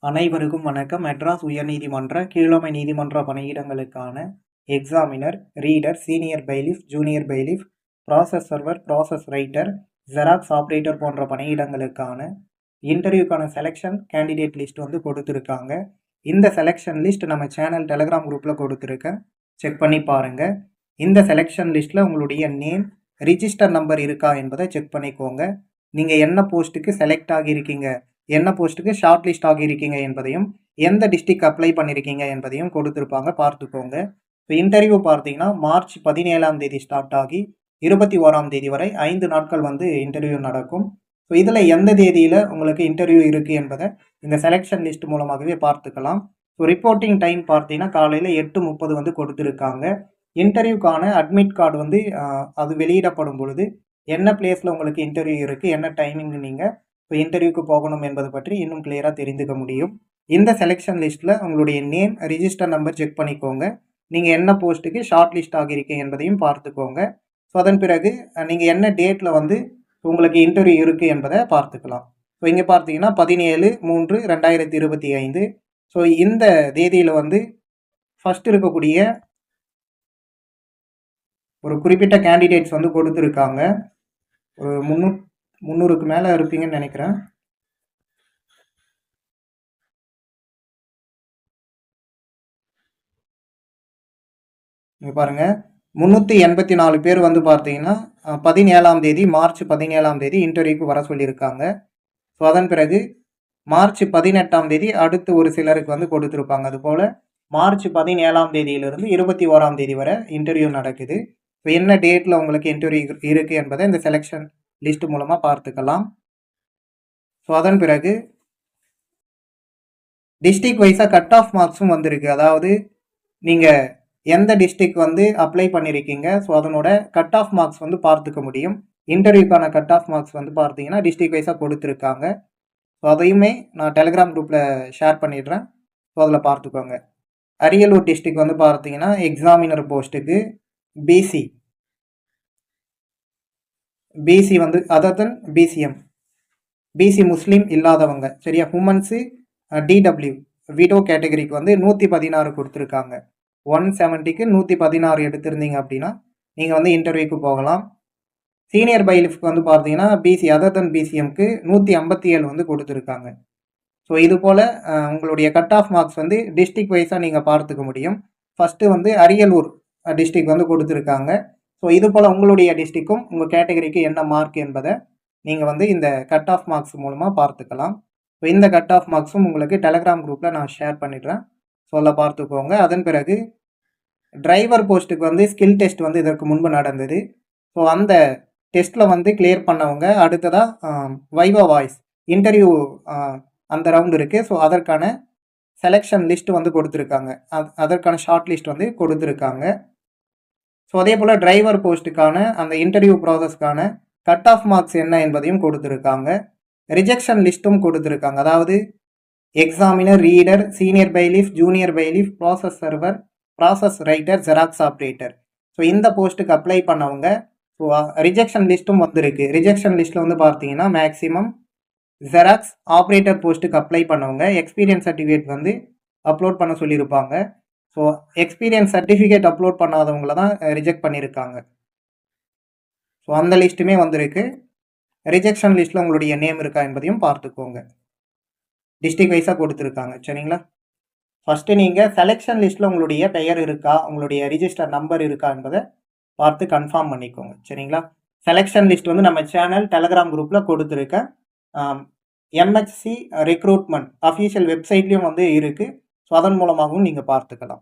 அனைவருக்கும் வணக்கம். மெட்ராஸ் உயர்நீதிமன்ற கீழமை நீதிமன்ற பணியிடங்களுக்கான examiner, reader, senior bailiff, junior bailiff, process server, process writer, xerox operator போன்ற பணியிடங்களுக்கான இன்டர்வியூக்கான செலெக்ஷன் கேண்டிடேட் லிஸ்ட் கொடுத்துருக்காங்க. இந்த செலெக்ஷன் லிஸ்ட் நம்ம சேனல் டெலகிராம் குரூப்பில் கொடுத்துருக்கேன், செக் பண்ணி பாருங்கள். இந்த செலெக்ஷன் லிஸ்ட்டில் உங்களுடைய நேம், ரிஜிஸ்டர் நம்பர் இருக்கா என்பதை செக் பண்ணிக்கோங்க. நீங்கள் என்ன போஸ்ட்டுக்கு செலக்ட் ஆகியிருக்கீங்க, என்ன போஸ்ட்டுக்கு ஷார்ட் லிஸ்ட் ஆகியிருக்கீங்க என்பதையும், எந்த டிஸ்ட்ரிக்ட் அப்ளை பண்ணியிருக்கீங்க என்பதையும் கொடுத்துருப்பாங்க, பார்த்துக்கோங்க. இப்போ இன்டர்வியூ பார்த்தீங்கன்னா மார்ச் 17ஆம் தேதி ஸ்டார்ட் ஆகி 21ஆம் தேதி வரை 5 நாட்கள் இன்டர்வியூ நடக்கும். ஸோ இதில் எந்த தேதியில் உங்களுக்கு இன்டர்வியூ இருக்குது என்பதை இந்த செலெக்ஷன் லிஸ்ட் மூலமாகவே பார்த்துக்கலாம். ஸோ ரிப்போர்ட்டிங் டைம் பார்த்தீங்கன்னா காலையில் 8:30 கொடுத்துருக்காங்க. இன்டர்வியூக்கான அட்மிட் கார்டு அது வெளியிடப்படும் பொழுது என்ன பிளேஸில் உங்களுக்கு இன்டர்வியூ இருக்குது, என்ன டைமிங் நீங்கள் இப்போ இன்டர்வியூக்கு போகணும் என்பது பற்றி இன்னும் கிளியராக தெரிந்துக்க முடியும். இந்த செலெக்ஷன் லிஸ்ட்டில் உங்களுடைய நேம், ரிஜிஸ்டர் நம்பர் செக் பண்ணிக்கோங்க. நீங்கள் என்ன போஸ்ட்டுக்கு ஷார்ட் லிஸ்ட் ஆகியிருக்கீங்க என்பதையும் பார்த்துக்கோங்க. ஸோ அதன் பிறகு நீங்கள் என்ன டேட்டில் உங்களுக்கு இன்டர்வியூ இருக்குது என்பதை பார்த்துக்கலாம். ஸோ இங்கே பார்த்தீங்கன்னா 17/3/2025. ஸோ இந்த தேதியில் ஃபஸ்ட் இருக்கக்கூடிய ஒரு குறிப்பிட்ட கேண்டிடேட்ஸ் கொடுத்துருக்காங்க. ஒரு 300க்கு மேலே இருப்பீங்கன்னு நினைக்கிறேன். இங்கே பாருங்கள், 384 பேர் பார்த்தீங்கன்னா 17ஆம் தேதி, மார்ச் 17ஆம் தேதி இன்டர்வியூக்கு வர சொல்லியிருக்காங்க. ஸோ அதன் பிறகு மார்ச் 18ஆம் தேதி அடுத்து ஒரு சிலருக்கு கொடுத்துருப்பாங்க. அதுபோல் மார்ச் 17ஆம் தேதியிலிருந்து 21ஆம் தேதி வரை இன்டர்வியூ நடக்குது. ஸோ என்ன டேட்டில் உங்களுக்கு இன்டர்வியூ இருக்குது என்பதை இந்த செலெக்ஷன் லிஸ்ட் மூலமாக பார்த்துக்கலாம். ஸோ அதன் பிறகு டிஸ்ட்ரிக்ட் வைஸாக கட் ஆஃப் மார்க்ஸும் வந்திருக்கு. அதாவது நீங்கள் எந்த டிஸ்ட்ரிக்ட் அப்ளை பண்ணியிருக்கீங்க, ஸோ அதனோட கட் ஆஃப் மார்க்ஸ் பார்த்துக்க முடியும். இன்டர்வியூக்கான கட் ஆஃப் மார்க்ஸ் பார்த்தீங்கன்னா டிஸ்ட்ரிக்ட் வைஸாக கொடுத்துருக்காங்க. ஸோ அதையுமே நான் டெலிகிராம் குரூப்பில் ஷேர் பண்ணிடுறேன். ஸோ அதில் பார்த்துக்கோங்க. அரியலூர் டிஸ்ட்ரிக்ட் பார்த்தீங்கன்னா எக்ஸாமினர் போஸ்ட்டுக்கு BC other than BCM, BC முஸ்லீம் இல்லாதவங்க, சரியா, உமன்ஸு டிடபிள்யூ விடோ கேட்டகரிக்கு 116 கொடுத்துருக்காங்க. 170க்கு 116 எடுத்திருந்தீங்க அப்படின்னா நீங்கள் இன்டர்வியூக்கு போகலாம். சீனியர் பைலிஃப்க்கு பார்த்தீங்கன்னா பிசி அதர் தென் பிசிஎம்க்கு 157 கொடுத்துருக்காங்க. ஸோ இது போல் உங்களுடைய கட் ஆஃப் மார்க்ஸ் டிஸ்ட்ரிக்ட் வைஸாக நீங்கள் பார்த்துக்க முடியும். ஃபஸ்ட்டு அரியலூர் டிஸ்ட்ரிக்ட் கொடுத்துருக்காங்க. ஸோ இது போல் உங்களுடைய டிஸ்ட்ரிக்கும் உங்கள் கேட்டகரிக்கு என்ன மார்க் என்பதை நீங்கள் இந்த கட் ஆஃப் மார்க்ஸ் மூலமாக பார்த்துக்கலாம். ஸோ இந்த கட் ஆஃப் மார்க்ஸும் உங்களுக்கு டெலிகிராம் குரூப்பில் நான் ஷேர் பண்ணிடுறேன். ஸோ அதில் பார்த்துக்கோங்க. அதன் பிறகு டிரைவர் போஸ்ட்டுக்கு ஸ்கில் டெஸ்ட் இதற்கு முன்பு நடந்தது. ஸோ அந்த டெஸ்ட்டில் கிளியர் பண்ணவங்க அடுத்ததாக வைவா வாய்ஸ் இன்டர்வியூ அந்த ரவுண்ட் இருக்குது. ஸோ அதற்கான செலெக்ஷன் லிஸ்ட் கொடுத்துருக்காங்க. அதற்கான ஷார்ட் லிஸ்ட் கொடுத்துருக்காங்க. ஸோ அதே போல் டிரைவர் போஸ்ட்டுக்கான அந்த இன்டர்வியூ ப்ராசஸ்க்கான கட் ஆஃப் மார்க்ஸ் என்ன என்பதையும் கொடுத்துருக்காங்க. ரிஜெக்ஷன் லிஸ்ட்டும் கொடுத்துருக்காங்க. அதாவது examiner, reader, senior bailiff, junior bailiff, process server, process writer, xerox operator, so இந்த போஸ்ட்டுக்கு அப்ளை பண்ணவங்க ஸோ ரிஜெக்ஷன் லிஸ்ட்டும் வந்திருக்கு. ரிஜெக்ஷன் லிஸ்ட்டில் பார்த்தீங்கன்னா மேக்ஸிமம் ஜெராக்ஸ் ஆப்ரேட்டர் போஸ்ட்டுக்கு அப்ளை பண்ணவங்க எக்ஸ்பீரியன்ஸ் சர்டிஃபிகேட் அப்லோட் பண்ண சொல்லியிருப்பாங்க. ஸோ எக்ஸ்பீரியன்ஸ் சர்டிஃபிகேட் அப்லோட் பண்ணாதவங்கள தான் ரிஜெக்ட் பண்ணியிருக்காங்க. ஸோ அந்த லிஸ்ட்டுமே வந்திருக்கு. ரிஜெக்ஷன் லிஸ்ட்டில் உங்களுடைய நேம் இருக்கா என்பதையும் பார்த்துக்கோங்க. டிஸ்ட்ரிக்ட் வைஸாக கொடுத்துருக்காங்க, சரிங்களா. ஃபஸ்ட்டு நீங்கள் செலெக்ஷன் லிஸ்ட்டில் உங்களுடைய பெயர் இருக்கா, உங்களுடைய ரிஜிஸ்டர் நம்பர் இருக்கா என்பதை பார்த்து கன்ஃபார்ம் பண்ணிக்கோங்க, சரிங்களா. செலெக்ஷன் லிஸ்ட் நம்ம சேனல் டெலகிராம் குரூப்பில் கொடுத்துருக்கேன். எம்ஹெச்சி ரெக்ரூட்மெண்ட் அஃபீஷியல் வெப்சைட்லேயும் இருக்குது. ஸோ அதன் மூலமாகவும் நீங்கள் பார்த்துக்கலாம்.